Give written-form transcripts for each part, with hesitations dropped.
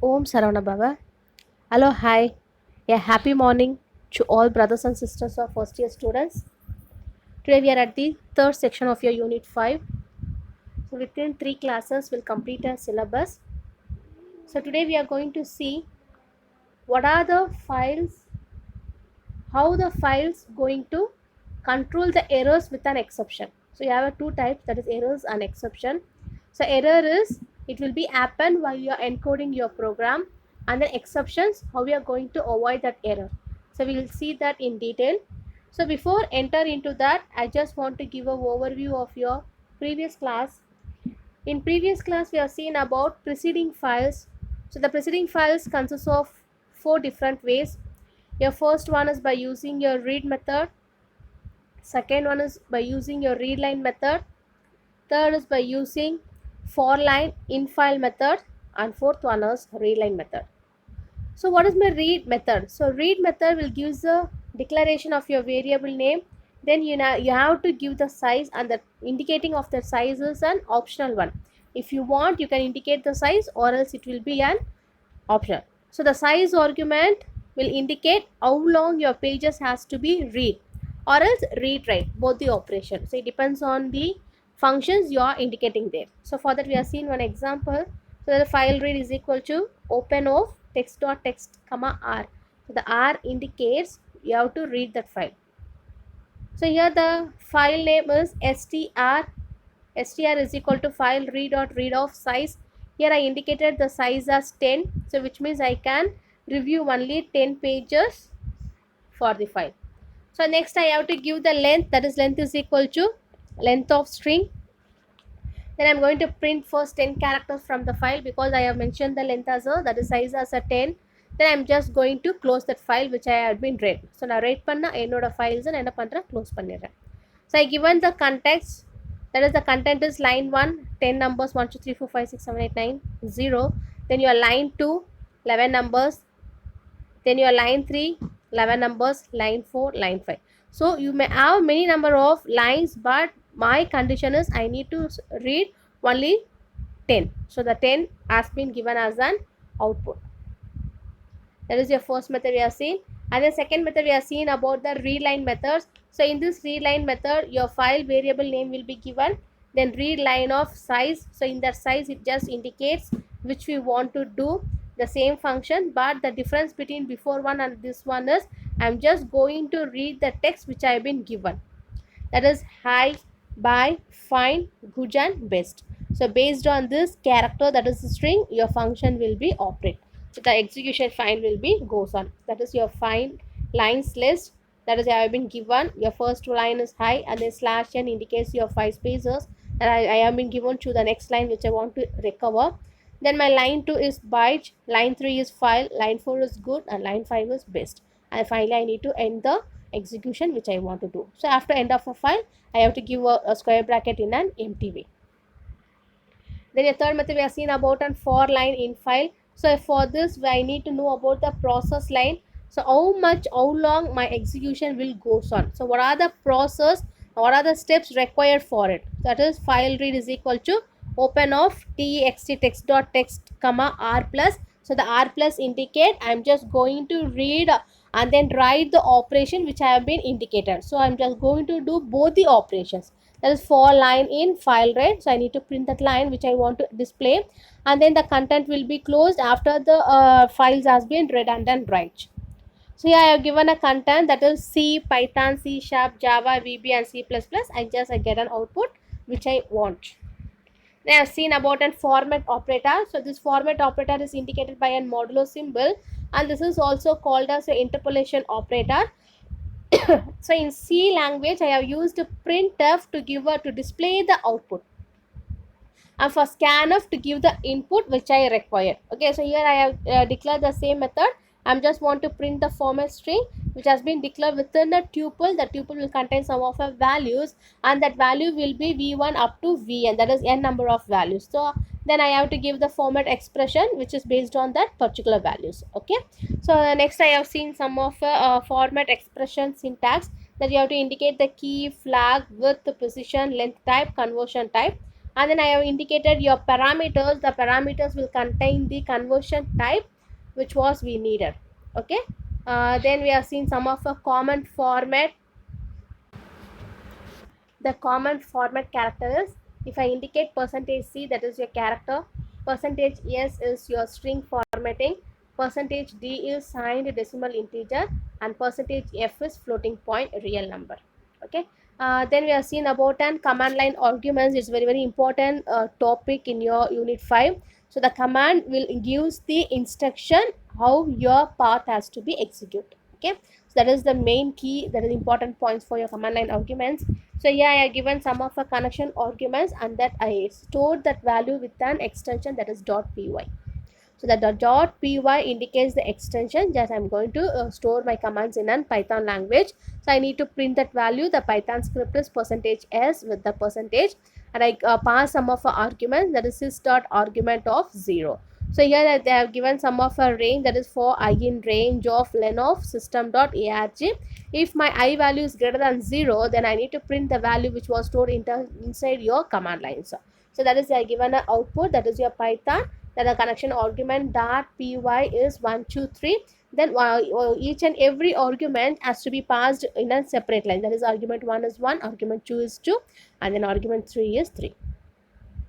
Om Saravana. Hello, hi. A happy morning to all brothers and sisters of first year students. Today we are at the third section of your unit 5. So within 3 classes we'll complete a syllabus. So today we are going to see what are the files, how the files going to control the errors with an exception. So you have two types, that is errors and exception. So error is it will be happen while you are encoding your program, and then exceptions how we are going to avoid that error. So we will see that in detail. So before enter into that, I just want to give a overview of your previous class. In previous class we have seen about preceding files. So the preceding files consists of 4 different ways. Your first one is by using your read method. Second one is by using your read line method. Third is by using for line in file method, and fourth one is read line method. So what is my read method? So read method will give the declaration of your variable name. Then you have to give the size, and the indicating of the size is an optional one. If you want, you can indicate the size, or else it will be an option. So the size argument will indicate how long your pages has to be read, or else read write, both the operation. So it depends on the functions you are indicating there. So for that we have seen one example. So the file read is equal to open of text.text comma r. So the r indicates you have to read that file. So here the file name is str is equal to file read of size. Here I indicated the size as 10, so which means I can review only 10 pages for the file. So next I have to give the length, that is length is equal to length of string. Then I'm going to print first 10 characters from the file, because I have mentioned the length as a, that is size as a 10. Then I'm just going to close that file which I had been read. So now write panna என்னோட files and என்ன பண்றேன் close பண்ணிடுறேன். So I given the context, that is the content is line 1 10 numbers 1 2 3 4 5 6 7 8 9 0. Then your line 2 11 numbers. Then your line 3 11 numbers, line 4 line 5. So you may have many number of lines, but my condition is I need to read only 10. So the 10 has been given as an output. That is your first method we have seen. And the second method we have seen about the read line methods. So in this read line method, your file variable name will be given, then read line of size. So in that size it just indicates which we want to do the same function, but the difference between before one and this one is I'm just going to read the text which I have been given, that is hi, bye, fine, good and best. So based on this character, that is the string, your function will be operate. So the execution file will be goes on. That is your fine lines list, that is I have been given. Your first line is hi, and then slash n indicates your 5 spaces, and I have been given to the next line which I want to recover. Then my line 2 is byte, line 3 is file, line 4 is good, and line 5 is best. And finally I need to end the execution which I want to do. So after end of a file, I have to give a square bracket in an empty way. Then a third method we have seen about an for line in file. So for this I need to know about the process line. So how long my execution will goes on. So what are the process, what are the steps required for it. That is file read is equal to open of text text.text comma r plus. So the r plus indicate I'm just going to read and then write the operation which I have been indicated. So I'm just going to do both the operations, that is for line in file read. So I need to print that line which I want to display, and then the content will be closed after the files has been read and then write. So here I have given a content, that is C, Python, C Sharp, Java, VB and C++. I get an output which I want. Then I have seen about a format operator. So this format operator is indicated by a modulo symbol, and this is also called as an interpolation operator. So in C language I have used printf to display the output, and for scanf to give the input which I require. Okay, so here I have declared the same method. I'm just want to print the format string which has been declared within a tuple. The tuple will contain some of our values, and that value will be v1 up to vn, that is n number of values. So then I have to give the format expression which is based on that particular values. Okay, so next I have seen some of format expression syntax, that you have to indicate the key, flag, width, position, length type, conversion type. and then I have indicated your parameters. The parameters will contain the conversion type which was we needed. Okay, then we have seen some of the common format. The common format character is, if I indicate percentage %c, that is your character, percentage %s is your string formatting, percentage %d is signed decimal integer, and percentage %f is floating point real number. Okay, then we have seen about an command line arguments. It's very important topic in your unit 5. So the command will gives the instruction how your path has to be executed. Okay, so that is the main key, that is important points for your command line arguments. So yeah, I have given some of the connection arguments, and that I stored that value with an extension, that is .py. So that the .py indicates the extension. Just I'm going to store my commands in an Python language. So I need to print that value. The Python script is %s with the percentage, and I pass some of the arguments, that is sys.argument of 0. So here they have given some of a range, that is for I in range of len of system.arg. If my I value is greater than 0, then I need to print the value which was stored inside your command lines. So that is I given an output, that is your Python, that the connection argument .py is 1, 2, 3. Then each and every argument has to be passed in a separate line. That is argument 1 is 1, argument 2 is 2, and then argument 3 is 3.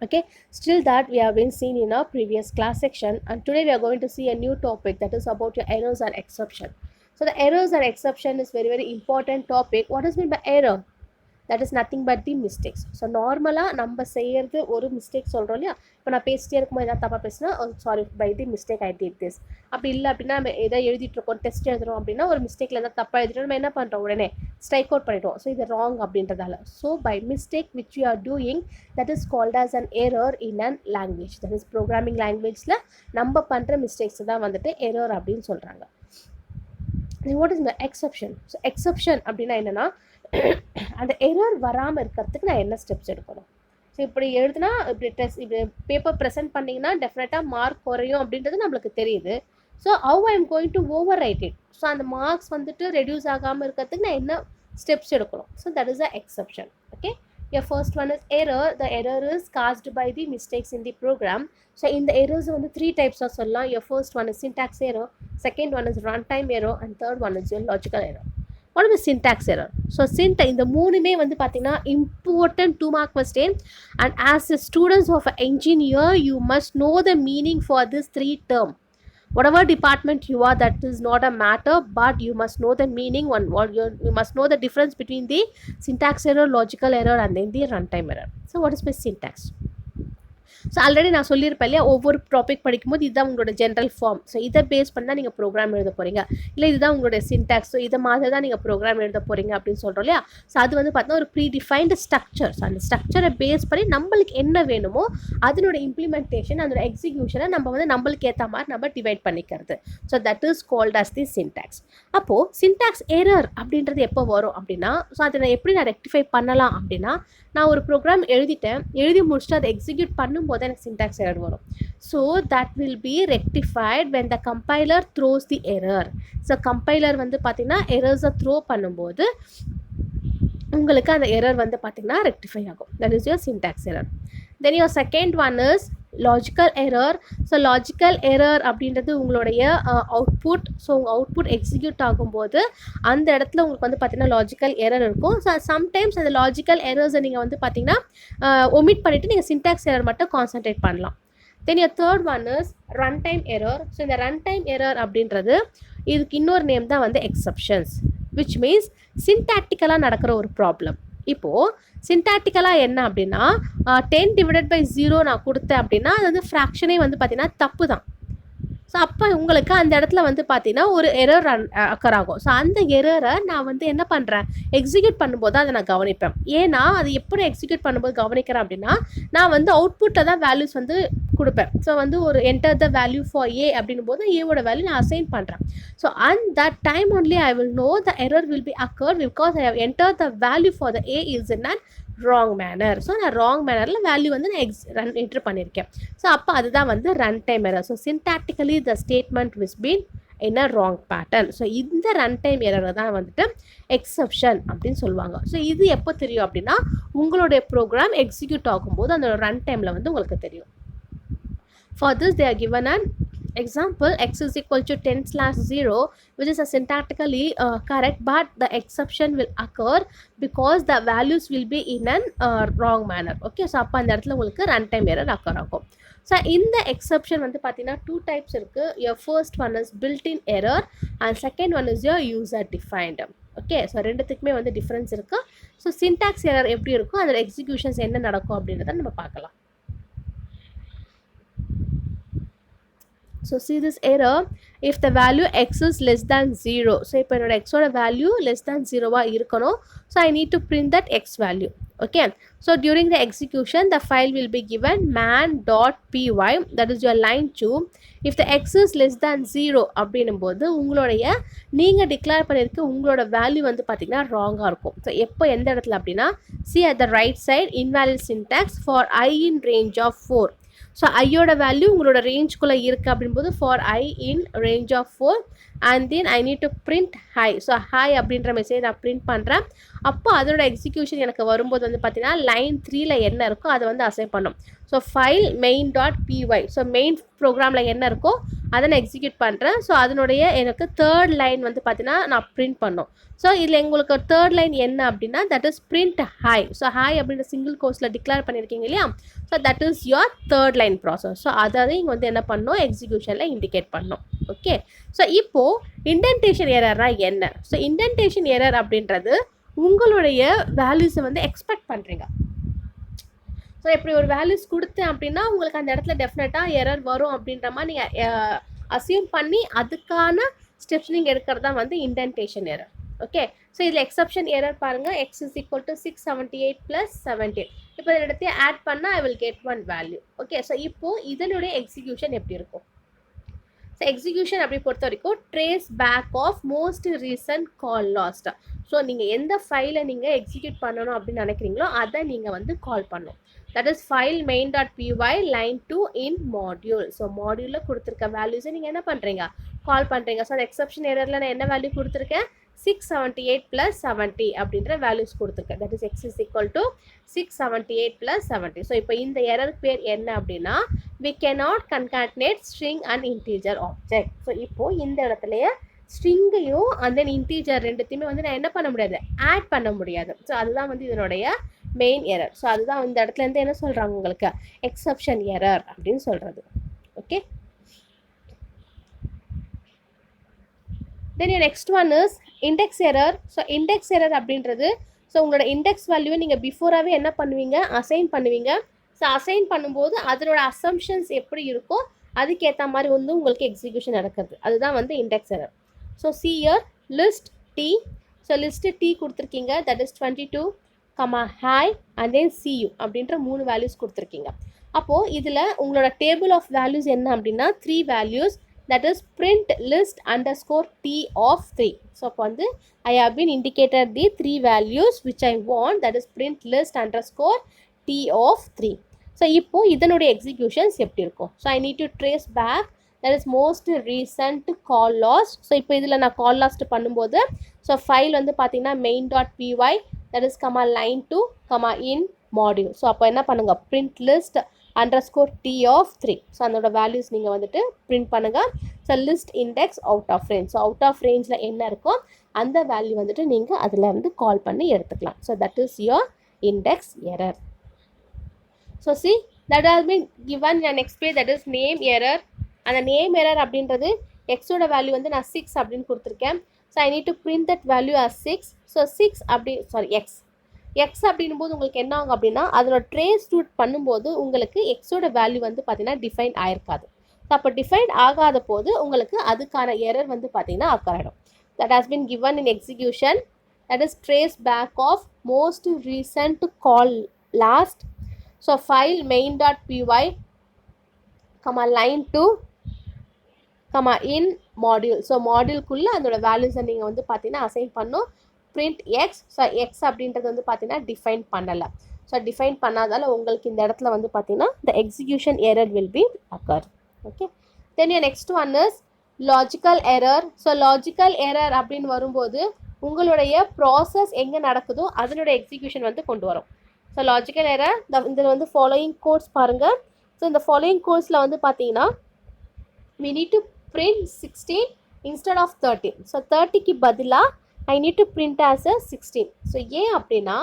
Okay, still that we have been seen in our previous class section, and today we are going to see a new topic, that is about your errors and exception. So the errors and exception is very important topic. What does mean by error? That is nothing but the mistakes. So நார்மலாக நம்ம செய்கிறது ஒரு mistake சொல்கிறோம் இல்லையா. இப்போ நான் பேசிட்டே இருக்கும்போது எதாவது தப்பாக பேசினா, sorry by the mistake I did this. அப்படி இல்லை அப்படின்னா, நம்ம எதாவது எழுதிட்டுருக்கோம், டெஸ்ட் எழுதுறோம் அப்படின்னா, ஒரு மிஸ்டேக்கில் எதாவது தப்பாக எழுதிட்டோம், நம்ம என்ன பண்ணுறோம், உடனே ஸ்ட்ரைக் அவுட் பண்ணிடுவோம். ஸோ இது ராங் அப்படின்றதால. So by mistake which you are doing, that is called as an error in an language. That is programming லாங்குவேஜில் நம்ம பண்ணுற மிஸ்டேக்ஸ் தான் வந்துட்டு எரர் அப்படின்னு சொல்கிறாங்க. What is my exception? So exception அப்படின்னா என்னென்னா, அந்த எரர் வராமல் இருக்கிறதுக்கு நான் என்ன ஸ்டெப்ஸ் எடுக்கணும். ஸோ இப்படி எழுதுனா, இப்படி இப்படி பேப்பர் ப்ரெசென்ட் பண்ணிங்கன்னா டெஃபினட்டாக மார்க் குறையும் அப்படின்றது நம்மளுக்கு தெரியுது. So how I am going to over right it. So அந்த மார்க்ஸ் வந்துட்டு ரெடியூஸ் ஆகாமல் இருக்கிறதுக்கு நான் என்ன ஸ்டெப்ஸ் எடுக்கணும். So that is a exception. Okay, your first one is error. The error is caused by the mistakes in the program. So in the errors வந்து 3 types of சொல்லலாம். Your first one is syntax error, second one is runtime error, and third one is your logical error. What is syntax error? So இந்த மூணுமே வந்து பார்த்தீங்கன்னா important 2 mark question, and as a students of an engineer you must know the meaning for this 3 term. Whatever department you are, that is not a matter, but you must know the meaning. You must know the difference between the syntax error, logical error, and then the runtime error. So what is my syntax? So already நான் சொல்லியிருப்பேன் இல்லையா, ஒவ்வொரு topic படிக்கும்போது இதுதான் உங்களோட general form. So இதை base பண்ணி தான் நீங்கள் ப்ரோக்ராம் எழுத போகிறீங்க, இல்லை இதுதான் உங்களுடைய சின்டாக்ஸ். ஸோ இதை மாதிரி தான் நீங்கள் ப்ரோக்ராம் எழுத போகிறீங்க அப்படின்னு சொல்கிறோம் இல்லையா. ஸோ அது வந்து பார்த்தீங்கன்னா ஒரு ப்ரீ டிஃபைன்டு ஸ்ட்ரக்சர். ஸோ அந்த ஸ்ட்ரக்சரை பேஸ் பண்ணி நம்மளுக்கு என்ன வேணுமோ அதனோட இம்ப்ளிமெண்டேஷன், அதோட எக்ஸிக்யூஷனை நம்ம வந்து நம்மளுக்கு ஏற்ற மாதிரி நம்ம டிவைட் பண்ணிக்கிறது. So that is called as the syntax. அப்போது சின்டாக்ஸ் எரர் அப்படின்றது எப்போ வரும் அப்படின்னா, ஸோ அதை நான் எப்படி நான் ரெக்டிஃபை பண்ணலாம் அப்படின்னா, நான் ஒரு ப்ரோக்ராம் எழுதிட்டேன், எழுதி முடிச்சுட்டு அதை எக்ஸிக்யூட் பண்ணும்போது எனக்கு சின்டாக்ஸ் எரர் வரும். So that will be rectified when the compiler throws the error. So compiler வந்து பார்த்திங்கன்னா எரர்ஸை த்ரோ பண்ணும்போது உங்களுக்கு அந்த எரர் வந்து பார்த்திங்கன்னா ரெக்டிஃபை ஆகும். That is your syntax error. Then your second one is logical error. So logical error அப்படின்றது உங்களுடைய அவுட்புட். ஸோ உங்கள் அவுட்புட் எக்ஸிக்யூட் ஆகும்போது அந்த இடத்துல உங்களுக்கு வந்து பார்த்திங்கன்னா லாஜிக்கல் எரர் இருக்கும். ஸோ சம்டைம்ஸ் அந்த லாஜிக்கல் எரர்ஸை நீங்கள் வந்து பார்த்திங்கன்னா ஒமிட் பண்ணிவிட்டு நீங்கள் சின்டாக்ஸ் எரர் மட்டும் கான்சன்ட்ரேட் பண்ணலாம். Then your third one is run time error. So இந்த ரன் டைம் எரர் அப்படின்றது இதுக்கு இன்னொரு நேம் தான் வந்து எக்ஸப்ஷன்ஸ், விச் மீன்ஸ் சின்டாக்டிக்கலாக நடக்கிற ஒரு ப்ராப்ளம். இப்போது சின்டாக்டிக்கலாக என்ன அப்படின்னா, 10/0 நான் கொடுத்தேன் அப்படின்னா அது வந்து ஃப்ராக்ஷனே வந்து பார்த்திங்கன்னா தப்பு தான். ஸோ அப்போ உங்களுக்கு அந்த இடத்துல வந்து பார்த்தீங்கன்னா ஒரு எரர் அக்கர் ஆகும். ஸோ அந்த எரரை நான் வந்து என்ன பண்ணுறேன், எக்ஸிக்யூட் பண்ணும்போது அதை நான் கவனிப்பேன். ஏன்னா அது எப்படி எக்ஸிக்யூட் பண்ணும்போது கவனிக்கிறேன் அப்படின்னா, நான் வந்து அவுட்புட்டில் தான் வேல்யூஸ் வந்து கொடுப்பேன். ஸோ வந்து ஒரு enter the value for A அப்படின்னும் போது ஏவோட வேல்யூ நான் அசைன் பண்ணுறேன். So and that time only I will know the error will be occurred because I have enter the value for the A is in an wrong manner. So நான் wrong மேனரில் value வந்து நான் entry பண்ணியிருக்கேன். So அப்போ அதுதான் வந்து run time error. So syntactically the statement was been in a wrong pattern. So இந்த run time எரரை தான் வந்துட்டு எக்ஸப்ஷன் அப்படின்னு சொல்லுவாங்க. ஸோ இது எப்போ தெரியும் அப்படின்னா உங்களுடைய ப்ரோக்ராம் எக்ஸிக்யூட் ஆகும்போது அந்த ரன் டைமில் வந்து உங்களுக்கு தெரியும். For this they are given an example x is equal to 10/0, which is a syntactically correct, but the exception will occur because the values will be in an wrong manner. Okay, so அப்போ அந்த இடத்துல உங்களுக்கு run time error occur ஆகும். So இந்த exception வந்து பார்த்தீங்கன்னா 2 types இருக்குது. your first one is built-in error and second one is your user defined. Okay, so ரெண்டுத்துக்குமே வந்து டிஃப்ரென்ஸ் இருக்குது. ஸோ சின்டாக்ஸ் எரர் எப்படி இருக்கும், அதோட எக்ஸிக்யூஷன்ஸ் என்ன நடக்கும் அப்படின்றத நம்ம பார்க்கலாம். So see this error, if the value x is less than 0. So இப்போ என்னோட x ஓட value less than 0 இருக்கணும். So I need to print that x value. Okay, so during the execution the file will be given man.py, that is your line 2. if the x is less than 0 அப்படின்னும் போது உங்களுடைய நீங்கள் declare பண்ணியிருக்க உங்களோட value வந்து பார்த்தீங்கன்னா ராங்காக இருக்கும். So எப்போ எந்த இடத்துல அப்படின்னா see at the right side invalid syntax for I in range of 4. So ஐயோட வேல்யூ உங்களோட ரேஞ்சுக்குள்ளே இருக்குது அப்படின்போது for I in range of 4 and then I need to print hi. So hi அப்படின்ற மெசேஜ் நான் பிரிண்ட் பண்ணுறேன். அப்போ அதோட எக்ஸிக்யூஷன் எனக்கு வரும்போது வந்து பார்த்தீங்கன்னா லைன் 3ல் என்ன இருக்கோ அதை வந்து அசைன் பண்ணும். So file main.py, so main ப்ரோக்ராமில் என்ன இருக்கோ அதை நான் எக்ஸிக்யூட் பண்ணுறேன். ஸோ அதனுடைய எனக்கு தேர்ட் லைன் வந்து பார்த்தீங்கன்னா நான் பிரிண்ட் பண்ணோம். ஸோ இதில் உங்களுக்கு தேர்ட் லைன் என்ன அப்படின்னா that is print hi. So hi அப்படின்ற சிங்கிள் கோர்ஸில் டிக்ளேர் பண்ணியிருக்கீங்க இல்லையா, so that is your third line process. So அதாவது இங்கே வந்து என்ன பண்ணணும், எக்ஸிக்யூஷனில் இண்டிகேட் பண்ணணும். ஓகே, ஸோ இப்போது இண்டென்டேஷன் எரர்னா என்ன? ஸோ இண்டென்டேஷன் எரர் அப்படின்றது உங்களுடைய வேல்யூஸை வந்து எக்ஸ்பெக்ட் பண்ணுறீங்க. ஸோ இப்படி ஒரு வேல்யூஸ் கொடுத்தேன் அப்படின்னா உங்களுக்கு அந்த இடத்துல டெஃபினட்டாக எரர் வரும் அப்படின்ற மாதிரி நீங்கள் அசியூம் பண்ணி அதுக்கான ஸ்டெப்ஸ் நீங்கள் எடுக்கிறது தான் வந்து இண்டென்டேஷன் எரர். ஓகே, ஸோ இதில் எக்ஸப்ஷன் எரர் பாருங்கள், x is equal to 678 + 17. இப்போ இதில் இடத்தையும் ஆட் பண்ணால் I will get one value. Okay, so இப்போது இதனுடைய எக்ஸிக்யூஷன் எப்படி இருக்கும்? ஸோ எக்ஸிக்யூஷன் அப்படி பொறுத்த வரைக்கும் trace back of most recent call last. So நீங்கள் எந்த ஃபைலை நீங்கள் எக்ஸிக்யூட் பண்ணணும் அப்படின்னு நினைக்கிறீங்களோ அதை நீங்கள் வந்து கால் பண்ணணும். That is file main.py line 2 in module. So மாடியூலில் கொடுத்துருக்க வேல்யூஸை நீங்கள் என்ன பண்ணுறீங்க, கால் பண்ணுறீங்க. ஸோ அந்த எக்ஸப்ஷன் எரரில் நான் என்ன வேல்யூ கொடுத்துருக்கேன், 678 + 70 அப்படின்ற வேல்யூஸ் கொடுத்துருக்கேன். That is x is equal to 678 + 70. So இப்போ இந்த எரர் பேர் என்ன அப்படின்னா we cannot concatenate string and integer object. So இப்போது இந்த இடத்துலையே ஸ்ட்ரிங்கையும் அந்த இன்டீஜர் ரெண்டுத்தையுமே வந்து நான் என்ன பண்ண முடியாது, ஆட் பண்ண முடியாது. ஸோ அதுதான் வந்து இதனுடைய மெயின் எரர். ஸோ அதுதான் இந்த இடத்துலேருந்து என்ன சொல்கிறாங்க உங்களுக்கு, எக்ஸப்ஷன் எரர் அப்படின்னு சொல்கிறது. Okay, then next one is index error. So index error அப்படின்றது ஸோ உங்களோட இண்டெக்ஸ் வேல்யூவை நீங்கள் பிஃபோராகவே என்ன பண்ணுவீங்க, அசைன் பண்ணுவீங்க. ஸோ அசைன் பண்ணும்போது அதனோட அசம்ஷன்ஸ் எப்படி இருக்கோ அதுக்கேற்ற மாதிரி வந்து உங்களுக்கு எக்ஸிக்யூஷன் நடக்குது. அதுதான் வந்து index error. So see here list D. So list D கொடுத்துருக்கீங்க, that is 22, hi and then see you அப்படின்ற 3 வேல்யூஸ் கொடுத்துருக்கீங்க. அப்போது இதில் உங்களோட டேபிள் ஆஃப் வேல்யூஸ் என்ன அப்படின்னா 3 values, that is print list underscore t of 3. So அப்போ வந்து I have been indicated the 3 values which I want, that is print list underscore t of 3. So இப்போ இதனுடைய எக்ஸிக்யூஷன்ஸ் எப்படி இருக்கும், so I need to trace back, that is most recent call lost. So இப்போ இதில் நான் call lost பண்ணும்போது so file வந்து பார்த்தீங்கன்னா main.py, that is line 2, in module. So அப்போ என்ன பண்ணுங்கள், print list underscore t of 3. So அதோட வேல்யூஸ் நீங்கள் வந்துட்டு பிரிண்ட் பண்ணுங்கள். So list index out of range. So out of ரேஞ்சில் என்ன இருக்கோ அந்த வேல்யூ வந்துட்டு நீங்கள் அதில் இருந்து கால் பண்ணி எடுத்துக்கலாம். So that is your index error. So see that has been given and explain, that is name error. அந்த நேம் எரர் அப்படின்றது எக்ஸோட வேல்யூ வந்து நான் 6 அப்படின்னு கொடுத்துருக்கேன். So I need to print that value as 6. So 6 அப்படி எக்ஸ் அப்படின்னும் போது உங்களுக்கு என்ன ஆகும் அப்படின்னா அதோட ட்ரேஸ் ரூட் பண்ணும்போது உங்களுக்கு எக்ஸோட வேல்யூ வந்து பார்த்தீங்கன்னா டிஃபைன் ஆயிருக்காது. ஸோ அப்போ டிஃபைன் ஆகாத போது உங்களுக்கு அதுக்கான எரர் வந்து பார்த்தீங்கன்னா ஆக்காயிடும். That has been given in execution, that is trace back of most recent call last. So file main.py, line 2, in module. So மாடியூல்குள்ளே அதோட வேல்யூஸை நீங்கள் வந்து பார்த்தீங்கன்னா அசைன் பண்ணும். print x. ஸோ எக்ஸ் அப்படின்றது வந்து பார்த்தீங்கன்னா டிஃபைன் பண்ணலை. ஸோ டிஃபைன் பண்ணாதால உங்களுக்கு இந்த இடத்துல வந்து பார்த்தீங்கன்னா the execution error will be occur. Okay, then your next one is logical error. So logical error அப்படின்னு வரும்போது உங்களுடைய ப்ராசஸ் எங்கே நடக்குதோ அதனுடைய எக்ஸிக்யூஷன் வந்து கொண்டு வரும். ஸோ லாஜிக்கல் எரர் இதில் வந்து ஃபாலோயிங் கோட்ஸ் பாருங்கள். ஸோ இந்த ஃபாலோயிங் கோட்ஸில் வந்து பார்த்தீங்கன்னா we need to print 16 instead of 13. So 30க்கு பதிலாக I need to print as a 16. So ஏன் அப்படின்னா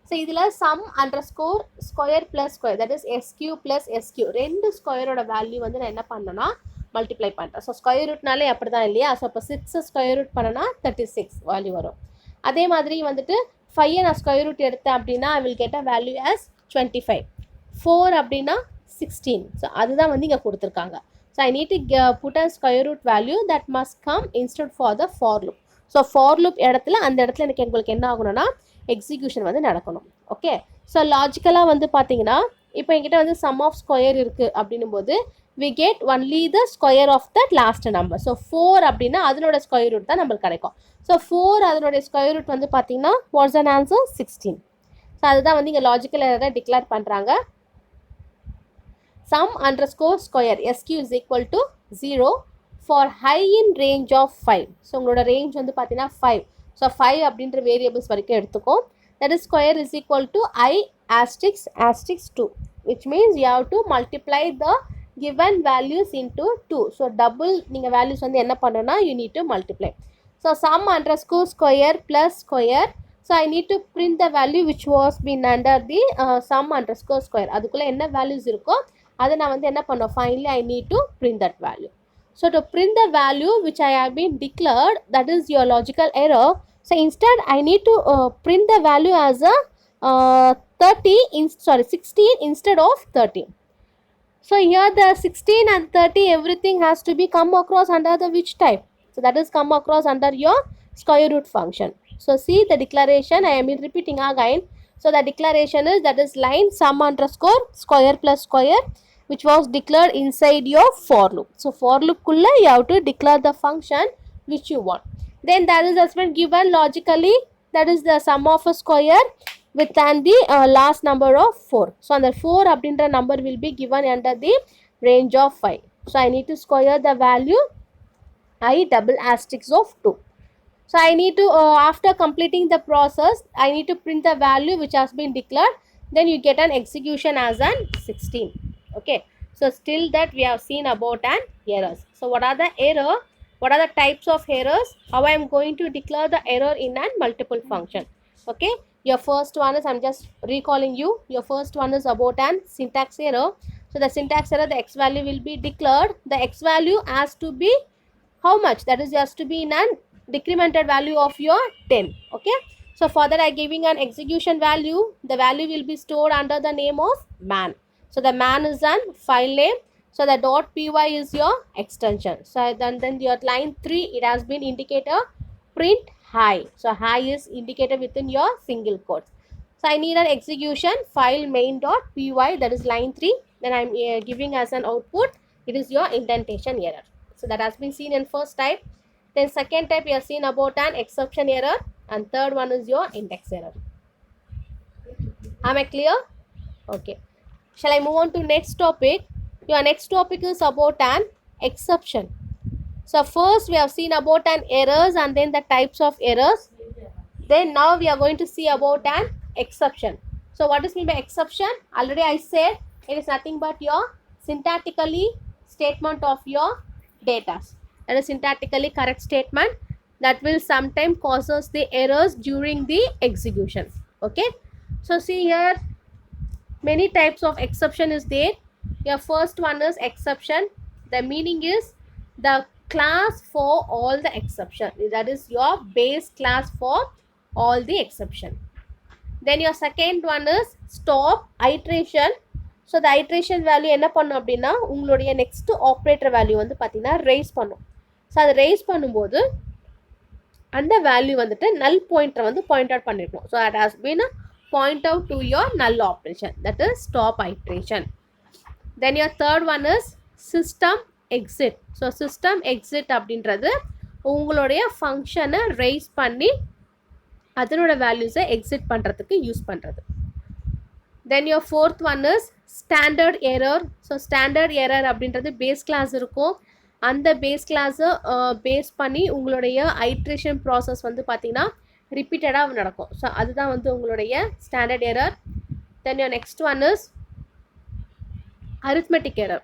ஸோ இதில் sum underscore square plus square that is SQ plus SQ ரெண்டு ஸ்கொயரோட வேல்யூ வந்து நான் என்ன பண்ணேன்னா மல்டிப்ளை பண்ணுறேன். ஸோ ஸ்கொயர் ரூட்னாலே அப்படி தான் இல்லையா. ஸோ இப்போ 6 ஸ்கொயர் ரூட் பண்ணனா 36 வேல்யூ வரும். அதே மாதிரி வந்துட்டு 5 நான் ஸ்கொயர் ரூட் எடுத்தேன் அப்படின்னா I will get a value as 25. 4 அப்படின்னா 16. ஸோ அதுதான் வந்து இங்கே கொடுத்துருக்காங்க. So I need to put a square root value that must come instead for the for loop. So for loop இடத்துல அந்த இடத்துல எனக்கு உங்களுக்கு என்ன ஆகணும்னா எக்ஸிக்யூஷன் வந்து நடக்கணும். ஓகே. ஸோ லாஜிக்கலாக வந்து பார்த்தீங்கன்னா இப்போ என்கிட்ட வந்து sum of square இருக்குது அப்படின்னும் போது we get only the square of that last number. So 4 அப்படின்னா அதனோட ஸ்கொயர் ரூட் தான் நம்மளுக்கு கிடைக்கும். ஸோ 4 அதனுடைய ஸ்கொயர் ரூட் வந்து பார்த்தீங்கன்னா what's an answer 16. ஸோ அதுதான் வந்து இங்கே லாஜிக்கல் எரரை டிக்ளேர் பண்ணுறாங்க. sum underscore square SQ is equal to 0 for high in range of 5. So உங்களோட ரேஞ்ச் வந்து பார்த்தீங்கன்னா 5. ஸோ 5 அப்படின்ற வேரியபிள்ஸ் வரைக்கும் எடுத்துக்கும். that is square is equal to I asterisk asterisk 2 which means you have to multiply the given values into 2. So double நீங்கள் values வந்து என்ன பண்ணணும்னா you need to multiply. So sum underscore square plus square. So I need to print the value which was been under the sum underscore square. அதுக்குள்ளே என்ன values இருக்கோ அதை நான் வந்து என்ன பண்ணோம் finally I need to print that value. So to print the value which I have been declared, that is your logical error. So instead I need to print the value as a 16 instead of 13. So here the 16 and 30 everything has to be come across under the which type? So that is come across under your square root function. So see the declaration I am repeating again. So the declaration is that is line sum underscore square plus square which was declared inside your for loop. So for loop kulla you have to declare the function which you want. Then that is has been given logically, that is the sum of a square with and the last number of 4. So under 4 abindra number will be given under the range of 5. So I need to square the value I double asterisk of 2. So I need to after completing the process I need to print the value which has been declared. Then you get an execution as an 16. Okay. So still that we have seen about an errors. So what are the error? What are the types of errors? How I am going to declare the error in an multiple function? Okay. Your first one is, I'm just recalling you. Your first one is about an syntax error. So the syntax error, the x value will be declared. The x value has to be how much? That is has to be in an decremented value of your 10. Okay. So for that I giving an execution value. The value will be stored under the name of man. So the man is an file name. So the .py is your extension. So then your line 3 it has been indicator print high. So high is indicated within your single quotes. So I need an execution file main.py, that is line 3. Then I am giving as an output it is your indentation error. So that has been seen in first type. Then second type you have seen about an exception error, and third one is your index error. Am I clear? Okay. Shall I move on to next topic? Your next topic is about an exception. So first we have seen about an errors and then the types of errors. Then now we are going to see about an exception. So what is mean by exception? Already I said it is nothing but your syntactically statement of your data. That is syntactically correct statement that will sometimes causes the errors during the execution. Okay. So see here many types of exception is there. Your first one is exception. The meaning is the class for all the exception. That is your base class for all the exception. Then your second one is stop iteration. So the iteration value என்ன பண்ணும் அப்படின்னா உங்களுடைய next operator value வந்து பார்த்தீங்கன்னா raise பண்ணும். So அதை raise பண்ணும்போது அந்த வேல்யூ வந்துட்டு null pointer வந்து point out பண்ணிருக்கணும். So that has been a point out to your null operation, that is stop iteration. Then your third one is system exit. So system exit அப்படின்றது உங்களுடைய ஃபங்க்ஷனை raise பண்ணி அதனோட வேல்யூஸை exit பண்ணுறதுக்கு use பண்ணுறது. Then your fourth one is standard error. So standard error அப்படின்றது base class இருக்கும். அந்த பேஸ் கிளாஸை பேஸ் பண்ணி உங்களுடைய ஐட்ரேஷன் ப்ராசஸ் வந்து பார்த்தீங்கன்னா ரிப்பீட்டடாக நடக்கும். ஸோ அதுதான் வந்து உங்களுடைய standard error. Then your next one is arithmetic error.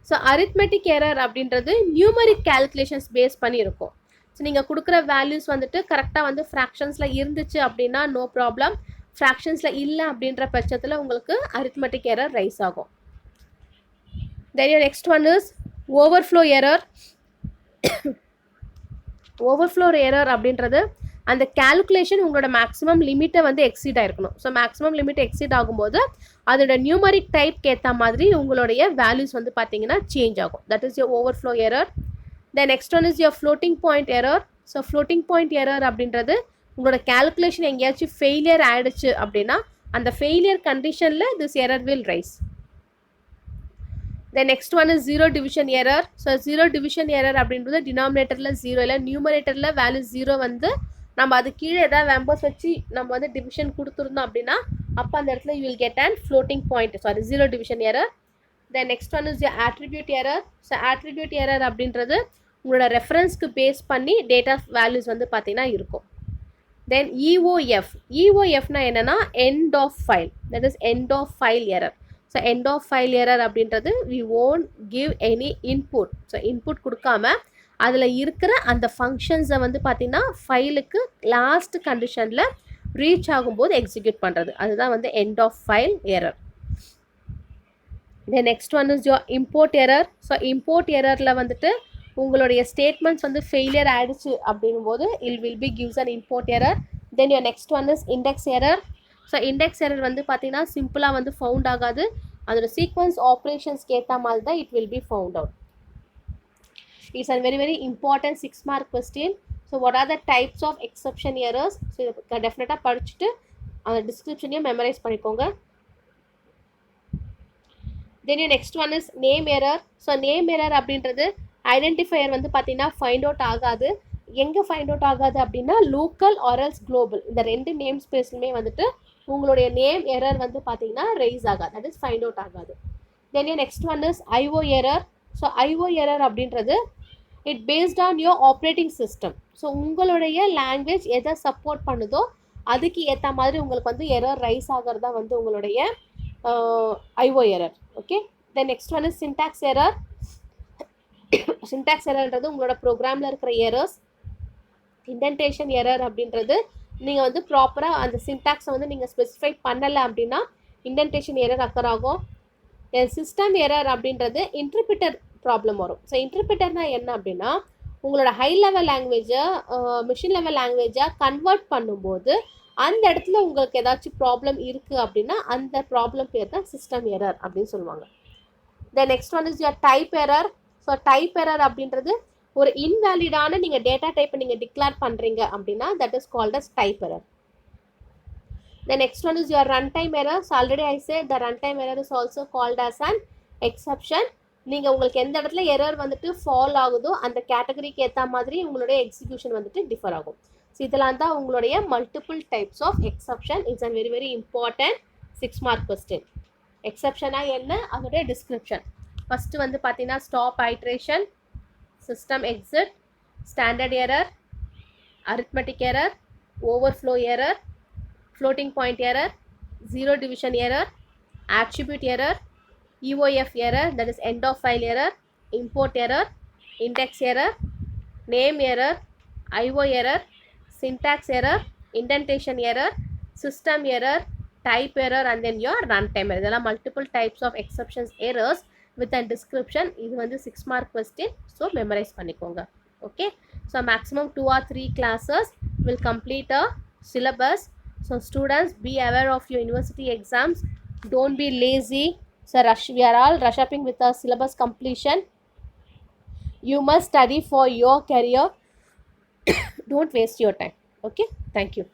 So arithmetic error அப்படின்றது நியூமரிக் கேல்குலேஷன்ஸ் பேஸ் பண்ணி இருக்கும். ஸோ நீங்கள் கொடுக்குற வேல்யூஸ் வந்துட்டு கரெக்டாக வந்து ஃப்ராக்ஷன்ஸில் இருந்துச்சு அப்படின்னா நோ ப்ராப்ளம். ஃப்ராக்ஷன்ஸில் இல்லை அப்படின்ற பட்சத்தில் உங்களுக்கு அரித்மெட்டிக் எரர் ரைஸ் ஆகும். Then your next one is overflow error. Overflow error அப்படின்றது அந்த கேல்குலேஷன் உங்களோட மேக்ஸிமம் லிமிட்டை வந்து எக்ஸீட் ஆகிருக்கணும். ஸோ மேக்ஸிமம் லிமிட் எக்ஸீட் ஆகும்போது அதோட நியூமரிக் டைப்க்கு ஏற்ற மாதிரி உங்களுடைய வேல்யூஸ் வந்து பார்த்தீங்கன்னா சேஞ்ச் ஆகும். That is your overflow error. Then next one is your floating point error. So floating point error அப்படின்றது உங்களோட கேல்குலேஷன் எங்கேயாச்சும் ஃபெயிலியர் ஆகிடுச்சு அப்படின்னா அந்த ஃபெயிலியர் கண்டிஷனில் this error will rise. The next one is zero division error. So zero division error அப்படின்றது டினாமினேட்டரில் zero இல்லை நியூமரேட்டரில் வேல்யூ ஜீரோ வந்து நம்ம அது கீழே ஏதாவது நம்பர்ஸ் வச்சு நம்ம வந்து டிவிஷன் கொடுத்துருந்தோம் அப்படின்னா அப்போ அந்த இடத்துல you will get and floating point, sorry zero division error. Then next one is attribute error. So attribute error அப்படின்றது உங்களோட ரெஃபரன்ஸ்க்கு பேஸ் பண்ணி டேட்டா வேல்யூஸ் வந்து பார்த்தீங்கன்னா இருக்கும். Then EOF. இஓஎஃப்னா என்னென்னா end of file, that is end of file error. So end of file error அப்படின்றது we won't give any input. So input கொடுக்காம அதில் இருக்கிற அந்த ஃபங்க்ஷன்ஸை வந்து பார்த்திங்கன்னா ஃபைலுக்கு லாஸ்ட் கண்டிஷனில் ரீச் ஆகும்போது எக்ஸிக்யூட் பண்ணுறது, அதுதான் வந்து end of file error. Then next one is your import error. So import எரரில் வந்துட்டு உங்களுடைய ஸ்டேட்மெண்ட்ஸ் வந்து ஃபெயிலியர் ஆகிடுச்சு அப்படின்னும் போது it will be gives an import error. Then your next one is index error. So index error வந்து பார்த்தீங்கன்னா சிம்பிளாக வந்து ஃபவுண்ட் ஆகாது, அதோட சீக்வன்ஸ் ஆப்ரேஷன்ஸ்க்கு ஏற்ற மாதிரி தான் it will be found out. It's a very important 6 mark question. So what are the types of exception errors? So இதை டெஃபினட்டாக படிச்சுட்டு அந்த டிஸ்கிரிப்ஷனையும் மெமரைஸ் பண்ணிக்கோங்க. Then next one is name error. So name error அப்படின்றது ஐடென்டிஃபையர் வந்து பார்த்தீங்கன்னா find out ஆகாது. எங்கே ஃபைண்ட் அவுட் ஆகாது அப்படின்னா லோக்கல் ஆர்எல்ஸ் குளோபல், இந்த ரெண்டு நேம் ஸ்பேஸ்லுமே வந்துட்டு உங்களுடைய நேம் எரர் வந்து பார்த்தீங்கன்னா ரைஸ் ஆகாது, தட் இஸ் ஃபைண்ட் அவுட் ஆகாது. Then next one is IO error. So IO error அப்படின்றது it based on your operating system. So உங்களுடைய லாங்குவேஜ் எதை சப்போர்ட் பண்ணுதோ அதுக்கு ஏற்ற மாதிரி உங்களுக்கு வந்து எரர் ரைஸ் ஆகிறது தான் வந்து உங்களுடைய IO error. Okay. Then next one is syntax error. Syntax எரர்ன்றது உங்களோட ப்ரோக்ராமில் இருக்கிற எரர்ஸ். இண்டென்டேஷன் எரர் அப்படின்றது நீங்கள் வந்து ப்ராப்பராக அந்த சின்டாக்ஸை வந்து நீங்கள் ஸ்பெசிஃபை பண்ணலை அப்படின்னா இண்டென்டேஷன் எரர் அக்கர் ஆகும். சிஸ்டம் எரர் அப்படின்றது இன்டர்பிரிட்டர் ப்ராப்ளம் வரும். ஸோ இன்டர்பிரிட்டர்னா என்ன அப்படின்னா உங்களோட ஹை லெவல் லாங்குவேஜை மிஷின் லெவல் லாங்குவேஜாக கன்வெர்ட் பண்ணும்போது அந்த இடத்துல உங்களுக்கு ஏதாச்சும் ப்ராப்ளம் இருக்குது அப்படின்னா அந்த ப்ராப்ளம் பேர் தான் சிஸ்டம் எரர் அப்படின்னு சொல்லுவாங்க. தென் next one is your type error. So type error அப்படின்றது ஒரு இன்வேலிடான நீங்கள் டேட்டா டைப்பை நீங்கள் டிக்ளேர் பண்ணுறீங்க அப்படின்னா that is called as type error. The next one is your runtime error. So already I said the runtime error is also called as an exception. நீங்கள் உங்களுக்கு எந்த இடத்துல எரர் வந்துட்டு ஃபால் ஆகுதோ அந்த கேட்டகரிக்கு ஏற்ற மாதிரி உங்களுடைய எக்ஸிக்யூஷன் வந்துட்டு டிஃபர் ஆகும். ஸோ இதெல்லாம் தான் உங்களுடைய multiple types of exception. It's and very important 6 mark question. எக்ஸப்ஷனாக என்ன, அதோடைய டிஸ்கிரிப்ஷன். ஃபஸ்ட்டு வந்து பார்த்தீங்கன்னா stop iteration, system exit, standard error, arithmetic error, overflow error, floating point error, zero division error, attribute error, EOF error, that is end of file error, import error, index error, name error, IO error, syntax error, indentation error, system error, type error, and then your runtime error. There are multiple types of exceptions errors with a description. This is the 6 mark question, so memorize பண்ணிக்கோங்க. Okay, so maximum 2 or 3 classes will complete a syllabus. So students, be aware of your university exams. Don't be lazy. So we are all rush upping with our syllabus completion. You must study for your career. Don't waste your time. Okay, thank you.